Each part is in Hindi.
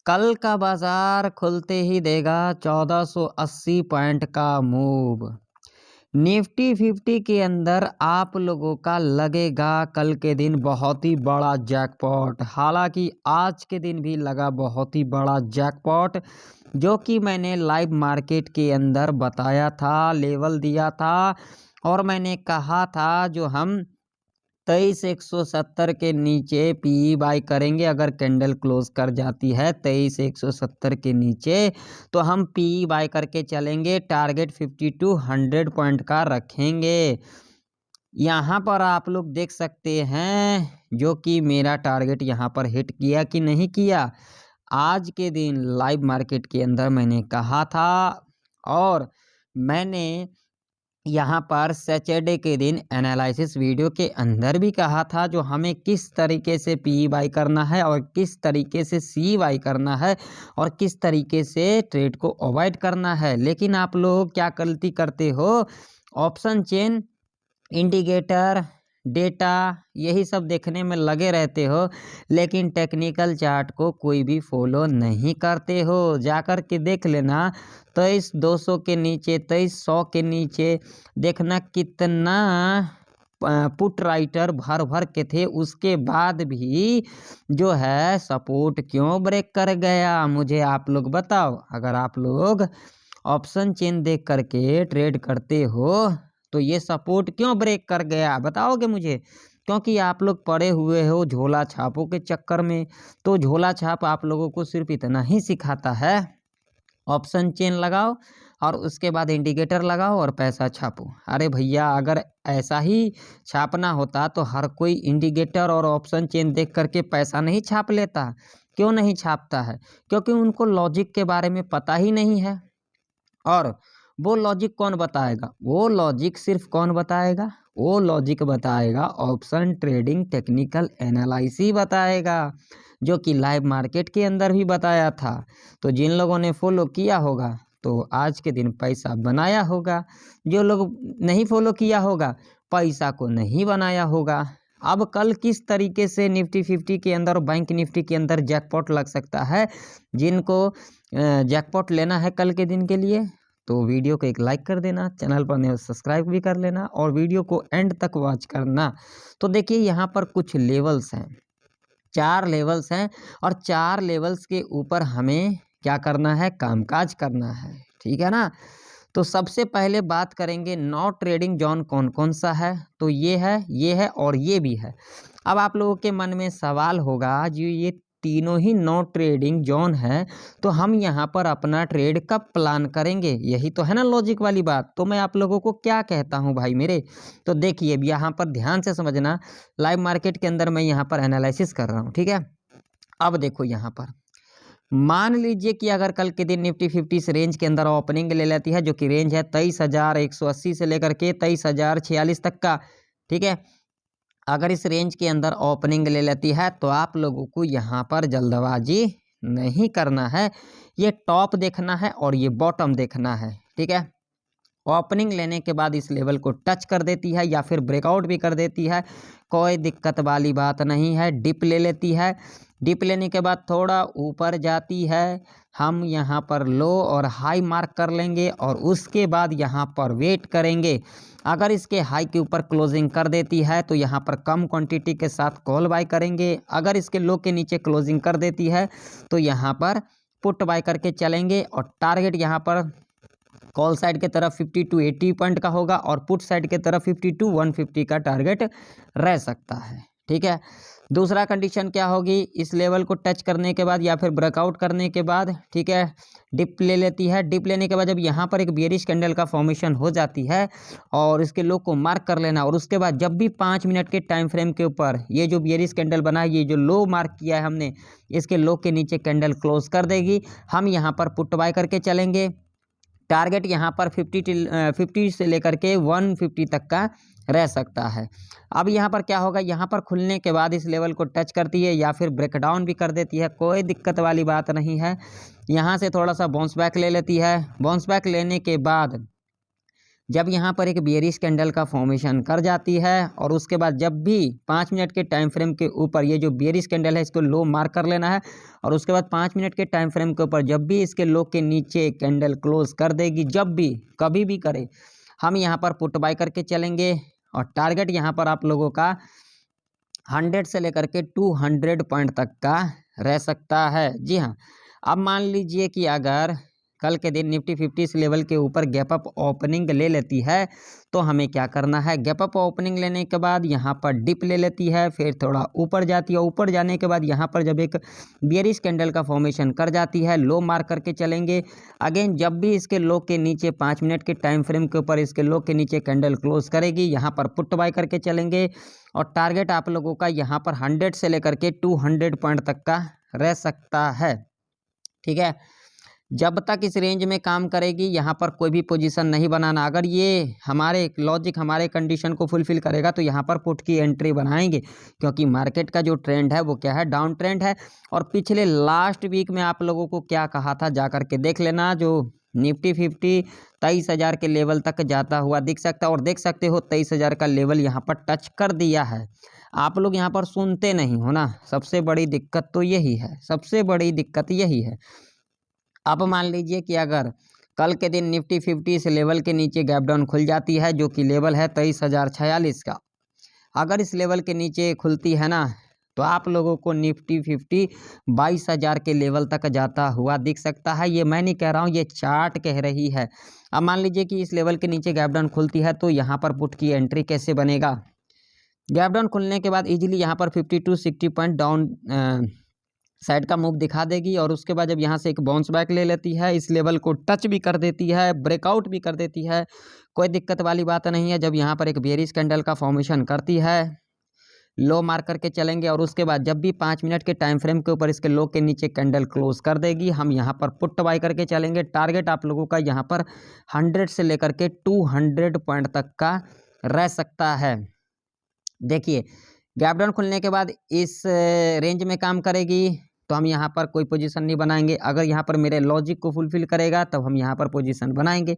कल का बाजार खुलते ही देगा 1480 पॉइंट का मूव। निफ्टी 50 के अंदर आप लोगों का लगेगा कल के दिन बहुत ही बड़ा जैकपॉट। हालांकि आज के दिन भी लगा बहुत ही बड़ा जैकपॉट, जो कि मैंने लाइव मार्केट के अंदर बताया था, लेवल दिया था और मैंने कहा था जो हम 23,170 के नीचे पीई बाई करेंगे। अगर कैंडल क्लोज कर जाती है 23,170 के नीचे तो हम पीई बाई करके चलेंगे। टारगेट 5200 पॉइंट का रखेंगे। यहाँ पर आप लोग देख सकते हैं जो कि मेरा टारगेट यहाँ पर हिट किया कि नहीं किया। आज के दिन लाइव मार्केट के अंदर मैंने कहा था और मैंने यहाँ पर सैटरडे के दिन एनालिसिस वीडियो के अंदर भी कहा था जो हमें किस तरीके से पी बाई करना है और किस तरीके से सी बाई करना है और किस तरीके से ट्रेड को अवॉइड करना है। लेकिन आप लोग क्या गलती करते हो, ऑप्शन चेन, इंडिकेटर, डेटा यही सब देखने में लगे रहते हो, लेकिन टेक्निकल चार्ट को कोई भी फॉलो नहीं करते हो। जाकर के देख लेना 23,200 के नीचे, 23,100 के नीचे देखना कितना पुट राइटर भर भर के थे, उसके बाद भी जो है सपोर्ट क्यों ब्रेक कर गया, मुझे आप लोग बताओ। अगर आप लोग ऑप्शन चेन देख करके ट्रेड करते हो तो ये सपोर्ट क्यों ब्रेक कर गया बताओगे मुझे? क्योंकि आप लोग पड़े हुए हो झोला छापों के चक्कर में। तो झोला छाप आप लोगों को सिर्फ इतना ही सिखाता है, ऑप्शन चेन लगाओ और उसके बाद इंडिकेटर लगाओ और पैसा छापो। अरे भैया, अगर ऐसा ही छापना होता तो हर कोई इंडिकेटर और ऑप्शन चेन देख करके पैसा नहीं छाप लेता। क्यों नहीं छापता है? क्योंकि उनको लॉजिक के बारे में पता ही नहीं है। और वो लॉजिक कौन बताएगा? वो लॉजिक सिर्फ कौन बताएगा? वो लॉजिक बताएगा ऑप्शन ट्रेडिंग टेक्निकल एनालिसिस बताएगा, जो कि लाइव मार्केट के अंदर भी बताया था। तो जिन लोगों ने फॉलो किया होगा तो आज के दिन पैसा बनाया होगा, जो लोग नहीं फॉलो किया होगा पैसा को नहीं बनाया होगा। अब कल किस तरीके से निफ्टी 50 के अंदर और बैंक निफ्टी के अंदर जैकपॉट लग सकता है, जिनको जैकपॉट लेना है कल के दिन के लिए तो वीडियो को एक लाइक कर देना, चैनल पर नए सब्सक्राइब भी कर लेना और वीडियो को एंड तक वॉच करना। तो देखिए यहाँ पर कुछ लेवल्स हैं, 4 लेवल्स हैं और 4 लेवल्स के ऊपर हमें क्या करना है? कामकाज करना है, ठीक है ना। तो सबसे पहले बात करेंगे नॉट ट्रेडिंग जोन कौन कौन सा है। तो ये है और ये भी है। अब आप लोगों के मन में सवाल होगा जो ये तीनों ही नॉट ट्रेडिंग जोन है तो हम यहाँ पर अपना ट्रेड कब प्लान करेंगे? यही तो है ना लॉजिक वाली बात। तो मैं आप लोगों को क्या कहता हूँ भाई मेरे, तो देखिए यहाँ पर ध्यान से समझना। लाइव मार्केट के अंदर मैं यहाँ पर एनालिसिस कर रहा हूँ, ठीक है। अब देखो यहाँ पर मान लीजिए कि अगर कल के दिन निफ्टी 50 इस रेंज के अंदर ओपनिंग ले लेती है, जो कि रेंज है 23,180 से लेकर के 23,046 तक का, ठीक है। अगर इस रेंज के अंदर ओपनिंग ले लेती है तो आप लोगों को यहाँ पर जल्दबाजी नहीं करना है, ये टॉप देखना है और ये बॉटम देखना है, ठीक है। ओपनिंग लेने के बाद इस लेवल को टच कर देती है या फिर ब्रेकआउट भी कर देती है, कोई दिक्कत वाली बात नहीं है। डिप ले लेती है, डिप लेने के बाद थोड़ा ऊपर जाती है, हम यहाँ पर लो और हाई मार्क कर लेंगे और उसके बाद यहाँ पर वेट करेंगे। अगर इसके हाई के ऊपर क्लोजिंग कर देती है तो यहाँ पर कम क्वांटिटी के साथ कॉल बाय करेंगे। अगर इसके लो के नीचे क्लोजिंग कर देती है तो यहाँ पर पुट बाय करके चलेंगे और टारगेट यहाँ पर कॉल साइड के तरफ 50 to 80 पॉइंट का होगा और पुट साइड के तरफ 50 to 150 का टारगेट रह सकता है, ठीक है। दूसरा कंडीशन क्या होगी? इस लेवल को टच करने के बाद या फिर ब्रेकआउट करने के बाद, ठीक है, डिप ले लेती है। डिप लेने के बाद जब यहाँ पर एक बेयरिश कैंडल का फॉर्मेशन हो जाती है और इसके लो को मार्क कर लेना और उसके बाद जब भी 5 मिनट के टाइम फ्रेम के ऊपर ये जो बेयरिश कैंडल बना है, ये जो लो मार्क किया है हमने, इसके लो के नीचे कैंडल क्लोज कर देगी, हम यहाँ पर पुट बाय करके चलेंगे। टारगेट यहाँ पर 50 से लेकर के 150 तक का रह सकता है। अब यहाँ पर क्या होगा? यहाँ पर खुलने के बाद इस लेवल को टच करती है या फिर ब्रेकडाउन भी कर देती है, कोई दिक्कत वाली बात नहीं है। यहाँ से थोड़ा सा बाउंस बैक ले लेती है, बाउंस बैक लेने के बाद जब यहाँ पर एक बेयरिश कैंडल का फॉर्मेशन कर जाती है और उसके बाद जब भी 5 मिनट के टाइम फ्रेम के ऊपर ये जो बेयरिश कैंडल है इसको लो मार्क कर लेना है, और उसके बाद 5 मिनट के टाइम फ्रेम के ऊपर जब भी इसके लो के नीचे कैंडल क्लोज कर देगी, जब भी कभी भी करे, हम यहाँ पर पुट बाय करके चलेंगे। और टारगेट यहाँ पर आप लोगों का 100 से लेकर के 200 पॉइंट तक का रह सकता है। जी हाँ, अब मान लीजिए कि अगर कल के दिन निफ्टी 50 इस लेवल के ऊपर गैप अप ओपनिंग ले लेती है, तो हमें क्या करना है, गैप अप ओपनिंग लेने के बाद यहाँ पर डिप ले लेती है, फिर थोड़ा ऊपर जाती है, ऊपर जाने के बाद यहाँ पर जब एक बेयरिश कैंडल का फॉर्मेशन कर जाती है, लो मार्क करके चलेंगे। अगेन जब भी इसके लो के नीचे 5 मिनट के टाइम फ्रेम के ऊपर इसके लो के नीचे कैंडल क्लोज करेगी, यहाँ पर पुट बाय करके चलेंगे। और टारगेट आप लोगों का यहाँ पर 100 से लेकर के 200 पॉइंट तक का रह सकता है। ठीक है, जब तक इस रेंज में काम करेगी यहाँ पर कोई भी पोजीशन नहीं बनाना। अगर ये हमारे लॉजिक हमारे कंडीशन को फुलफिल करेगा तो यहाँ पर पुट की एंट्री बनाएंगे, क्योंकि मार्केट का जो ट्रेंड है वो क्या है, डाउन ट्रेंड है। और पिछले लास्ट वीक में आप लोगों को क्या कहा था, जा कर के देख लेना, जो निफ्टी 50 23,000 के लेवल तक जाता हुआ दिख सकता है। और देख सकते हो 23,000 का लेवल यहाँ पर टच कर दिया है। आप लोग यहाँ पर सुनते नहीं हो ना, सबसे बड़ी दिक्कत तो यही है, सबसे बड़ी दिक्कत यही है। अब मान लीजिए कि अगर कल के दिन निफ्टी 50 इस लेवल के नीचे गैप डाउन खुल जाती है, जो कि लेवल है 23,046 का, अगर इस लेवल के नीचे खुलती है ना, तो आप लोगों को निफ्टी 50 22,000 के लेवल तक जाता हुआ दिख सकता है। ये मैं नहीं कह रहा हूँ, ये चार्ट कह रही है। अब मान लीजिए कि इस लेवल के नीचे गैप डाउन खुलती है, तो यहाँ पर पुट की एंट्री कैसे बनेगा, गैप डाउन खुलने के बाद इजीली यहाँ पर 52-60 पॉइंट डाउन साइड का मूव दिखा देगी। और उसके बाद जब यहाँ से एक बाउंस बैक ले लेती है, इस लेवल को टच भी कर देती है, ब्रेकआउट भी कर देती है, कोई दिक्कत वाली बात नहीं है। जब यहाँ पर एक बेयरिश कैंडल का फॉर्मेशन करती है, लो मार्क करके चलेंगे। और उसके बाद जब भी 5 मिनट के टाइम फ्रेम के ऊपर इसके लो के नीचे कैंडल क्लोज कर देगी, हम यहाँ पर पुट बाय करके चलेंगे। टारगेट आप लोगों का यहाँ पर 100 से लेकर के 200 पॉइंट तक का रह सकता है। देखिए, गैप डाउन खुलने के बाद इस रेंज में काम करेगी, तो हम यहाँ पर कोई पोजीशन नहीं बनाएंगे। अगर यहाँ पर मेरे लॉजिक को फुलफिल करेगा तब हम यहाँ पर पोजीशन बनाएंगे।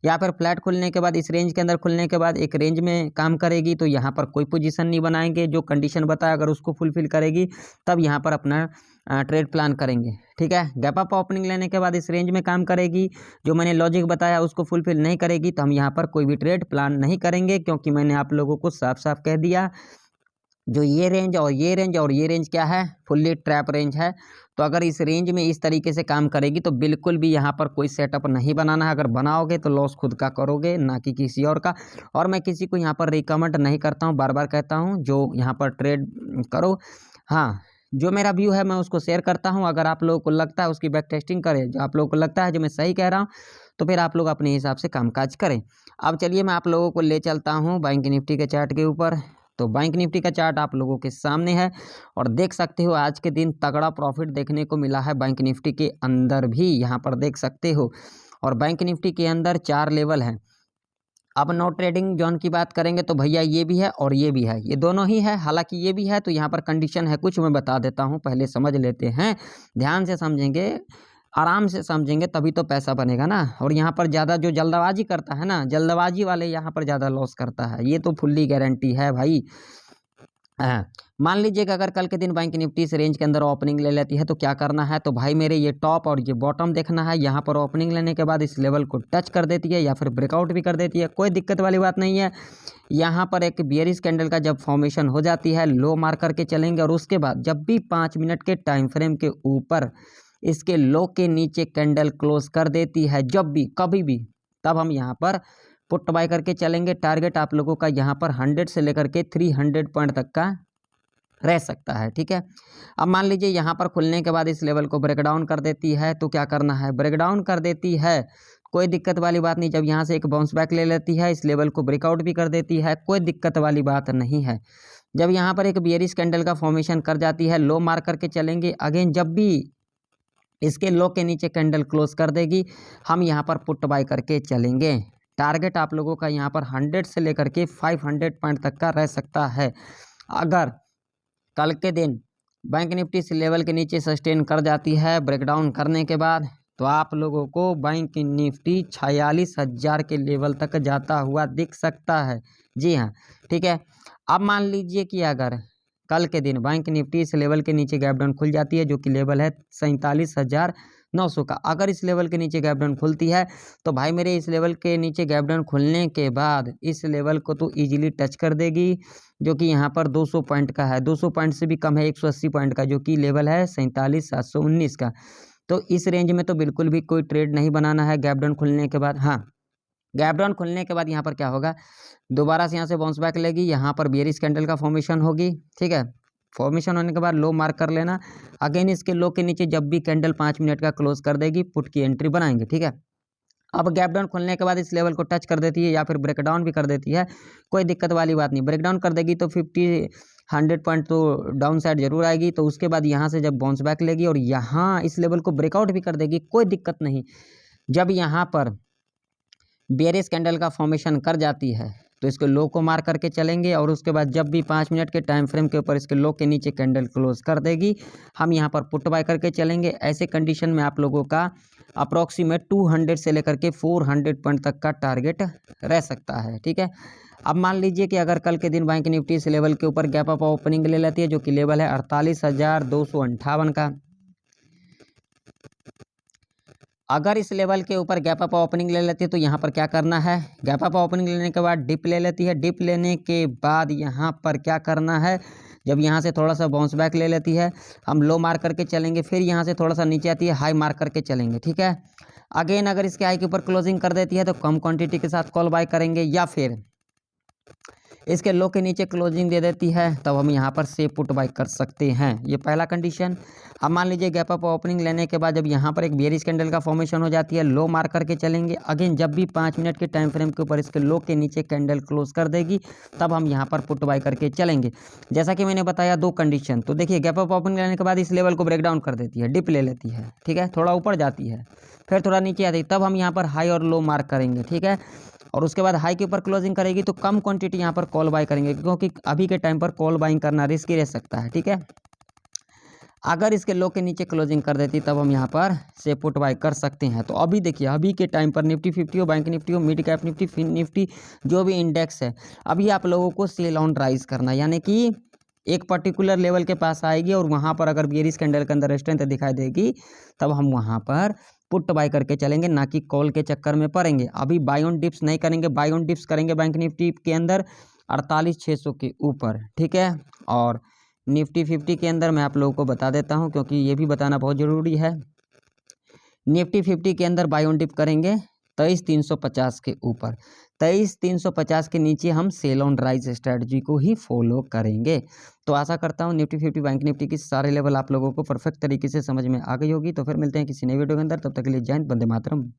या फिर फ्लैट खुलने के बाद इस रेंज के अंदर खुलने के बाद एक रेंज में काम करेगी, तो यहाँ पर कोई पोजीशन नहीं बनाएंगे। जो कंडीशन बताया अगर उसको फुलफिल करेगी तब यहाँ पर अपना ट्रेड प्लान करेंगे। ठीक है, गैप अप ओपनिंग लेने के बाद इस रेंज में काम करेगी, जो मैंने लॉजिक बताया उसको फुलफिल नहीं करेगी, तो हम यहाँ पर कोई भी ट्रेड प्लान नहीं करेंगे। क्योंकि मैंने आप लोगों को साफ साफ कह दिया, जो ये रेंज और ये रेंज और ये रेंज क्या है, फुल्ली ट्रैप रेंज है। तो अगर इस रेंज में इस तरीके से काम करेगी तो बिल्कुल भी यहाँ पर कोई सेटअप नहीं बनाना है। अगर बनाओगे तो लॉस खुद का करोगे, ना कि किसी और का। और मैं किसी को यहाँ पर रिकमेंड नहीं करता हूँ, बार बार कहता हूँ, जो यहाँ पर ट्रेड करो। हाँ, जो मेरा व्यू है मैं उसको शेयर करता हूँ। अगर आप लोगों को लगता है उसकी बैक टेस्टिंग करें, जो आप लोगों को लगता है जो मैं सही कह रहा हूँ, तो फिर आप लोग अपने हिसाब से कामकाज करें। अब चलिए मैं आप लोगों को ले चलता हूँ बैंक निफ्टी के चार्ट के ऊपर। तो बैंक निफ्टी का चार्ट आप लोगों के सामने है और देख सकते हो आज के दिन तगड़ा प्रॉफिट देखने को मिला है बैंक निफ्टी के अंदर भी, यहाँ पर देख सकते हो। और बैंक निफ्टी के अंदर 4 लेवल हैं। अब नो ट्रेडिंग जोन की बात करेंगे तो भैया ये भी है और ये भी है, ये दोनों ही है। हालांकि ये भी है तो यहाँ पर कंडीशन है कुछ, मैं बता देता हूँ, पहले समझ लेते हैं, ध्यान से समझेंगे, आराम से समझेंगे तभी तो पैसा बनेगा ना। और यहाँ पर ज़्यादा जो जल्दबाजी करता है ना, जल्दबाजी वाले यहाँ पर ज़्यादा लॉस करता है, ये तो फुल्ली गारंटी है भाई। मान लीजिए कि अगर कल के दिन बैंक निफ्टी इस रेंज के अंदर ओपनिंग ले लेती है तो क्या करना है, तो भाई मेरे ये टॉप और ये बॉटम देखना है। यहाँ पर ओपनिंग लेने के बाद इस लेवल को टच कर देती है या फिर ब्रेकआउट भी कर देती है, कोई दिक्कत वाली बात नहीं है। यहाँ पर एक बेयरिश कैंडल का जब फॉर्मेशन हो जाती है, लो मार्क करके चलेंगे। और उसके बाद जब भी 5 मिनट के टाइम फ्रेम के ऊपर इसके लो के नीचे कैंडल क्लोज कर देती है, जब भी कभी भी, तब हम यहाँ पर पुट बाय करके चलेंगे। टारगेट आप लोगों का यहाँ पर 100 से लेकर के 300 पॉइंट तक का रह सकता है। ठीक है, अब मान लीजिए यहाँ पर खुलने के बाद इस लेवल को ब्रेक डाउन कर देती है, तो क्या करना है, ब्रेक डाउन कर देती है, कोई दिक्कत वाली बात नहीं। जब यहाँ से एक बाउंस बैक ले लेती है, इस लेवल को ब्रेकआउट भी कर देती है, कोई दिक्कत वाली बात नहीं है। जब यहाँ पर एक बेयरिश कैंडल का फॉर्मेशन कर जाती है, लो मार्क करके चलेंगे। अगेन जब भी इसके लो के नीचे कैंडल क्लोज कर देगी, हम यहाँ पर पुट बाय करके चलेंगे। टारगेट आप लोगों का यहाँ पर 100 से लेकर के 500 पॉइंट तक का रह सकता है। अगर कल के दिन बैंक निफ्टी इस लेवल के नीचे सस्टेन कर जाती है, ब्रेकडाउन करने के बाद, तो आप लोगों को बैंक निफ्टी 46,000 के लेवल तक जाता हुआ दिख सकता है। जी हाँ, ठीक है। अब मान लीजिए कि अगर कल के दिन बैंक निफ्टी इस लेवल के नीचे गैप डाउन खुल जाती है, जो कि लेवल है 47,900 का। अगर इस लेवल के नीचे गैप डाउन खुलती है तो भाई मेरे इस लेवल के नीचे गैप डाउन खुलने के बाद इस लेवल को तो ईजिली टच कर देगी, जो कि यहाँ पर 200 पॉइंट का है, 200 पॉइंट से भी कम है, 180 पॉइंट का, जो कि लेवल है 47,719 का। तो इस रेंज में तो बिल्कुल भी कोई ट्रेड नहीं बनाना है गैप डाउन खुलने के बाद। हाँ, गैप डाउन खुलने के बाद यहाँ पर क्या होगा, दोबारा से यहाँ से बाउंस बैक लेगी, यहाँ पर बेयरिश कैंडल का फॉर्मेशन होगी। ठीक है, फॉर्मेशन होने के बाद लो मार्क कर लेना। अगेन इसके लो के नीचे जब भी कैंडल 5 मिनट का क्लोज कर देगी, पुट की एंट्री बनाएंगे। ठीक है, अब गैप डाउन खुलने के बाद इस लेवल को टच कर देती है या फिर ब्रेकडाउन भी कर देती है, कोई दिक्कत वाली बात नहीं। ब्रेकडाउन कर देगी तो 100 पॉइंट तो डाउन साइड जरूर आएगी। तो उसके बाद यहाँ से जब बाउंस बैक लेगी और यहाँ इस लेवल को ब्रेकआउट भी कर देगी, कोई दिक्कत नहीं। जब यहाँ पर बेयरिश कैंडल का फॉर्मेशन कर जाती है तो इसके लो को मार करके चलेंगे, और उसके बाद जब भी 5 मिनट के टाइम फ्रेम के ऊपर इसके लो के नीचे कैंडल क्लोज कर देगी, हम यहाँ पर पुट बाय करके चलेंगे। ऐसे कंडीशन में आप लोगों का अप्रॉक्सीमेट 200 से लेकर के 400 पॉइंट तक का टारगेट रह सकता है। ठीक है, अब मान लीजिए कि अगर कल के दिन बैंक निफ्टी इस लेवल के ऊपर गैप अप ओपनिंग ले लेती है, जो कि लेवल है 48,258 का। अगर इस लेवल के ऊपर गैप अप ओपनिंग ले लेती है तो यहाँ पर क्या करना है, गैप अप ओपनिंग लेने के बाद डिप ले लेती है। डिप लेने के बाद यहाँ पर क्या करना है, जब यहाँ से थोड़ा सा बाउंस बैक ले लेती है, हम लो मार करके चलेंगे। फिर यहाँ से थोड़ा सा नीचे आती है, हाई मार करके चलेंगे। ठीक है, अगेन अगर इसके हाई के ऊपर क्लोजिंग कर देती है तो कम क्वांटिटी के साथ कॉल बाय करेंगे, या फिर इसके लो के नीचे क्लोजिंग दे देती है तब हम यहाँ पर से पुट बाय कर सकते हैं। ये पहला कंडीशन। अब मान लीजिए गैप अप ओपनिंग लेने के बाद जब यहाँ पर एक बेयरिश कैंडल का फॉर्मेशन हो जाती है, लो मार करके चलेंगे। अगेन जब भी 5 मिनट के टाइम फ्रेम के ऊपर इसके लो के नीचे कैंडल क्लोज कर देगी, तब हम यहाँ पर पुट बाय करके चलेंगे। जैसा कि मैंने बताया 2 कंडीशन। तो देखिए, गैप अप ओपनिंग लेने के बाद इस लेवल को ब्रेक डाउन कर देती है, डिप ले लेती है। ठीक है, थोड़ा ऊपर जाती है, फिर थोड़ा नीचे आती है, तब हम यहाँ पर हाई और लो मार्क करेंगे। ठीक है, और उसके बाद हाई के ऊपर क्लोजिंग करेगी तो कम क्वांटिटी यहाँ पर कॉल बाय करेंगे, क्योंकि अभी के टाइम पर कॉल बाइंग करना रिस्की रह सकता है। ठीक है, अगर इसके लो के नीचे क्लोजिंग कर देती तब हम यहाँ पर से पुट बाय कर सकते हैं। तो अभी देखिए, अभी के टाइम पर निफ्टी 50 हो, बैंक निफ्टी हो, mid cap Nifty, fin Nifty, जो भी इंडेक्स है, अभी आप लोगों को सेल ऑन राइज करना, यानी कि एक पर्टिकुलर लेवल के पास आएगी और वहाँ पर अगर बेयरिश कैंडल के अंदर स्ट्रेंथ दिखाई देगी, तब हम वहाँ पर पुट बाय करके चलेंगे, ना कि कॉल के चक्कर में पड़ेंगे। अभी बाय ऑन डिप्स नहीं करेंगे, बाय ऑन डिप्स करेंगे बैंक निफ्टी के अंदर 48,600 के ऊपर। ठीक है, और निफ्टी 50 के अंदर मैं आप लोगों को बता देता हूं, क्योंकि ये भी बताना बहुत ज़रूरी है। निफ्टी 50 के अंदर बाय ऑन डिप करेंगे 23,350 के ऊपर, 23,350 के नीचे हम सेल ऑन राइज स्ट्रेटजी को ही फॉलो करेंगे। तो आशा करता हूँ निफ्टी 50 बैंक निफ्टी की सारे लेवल आप लोगों को परफेक्ट तरीके से समझ में आ गई होगी। तो फिर मिलते हैं किसी नई वीडियो के अंदर, तब तक के लिए जय हिंद, वंदे मातरम।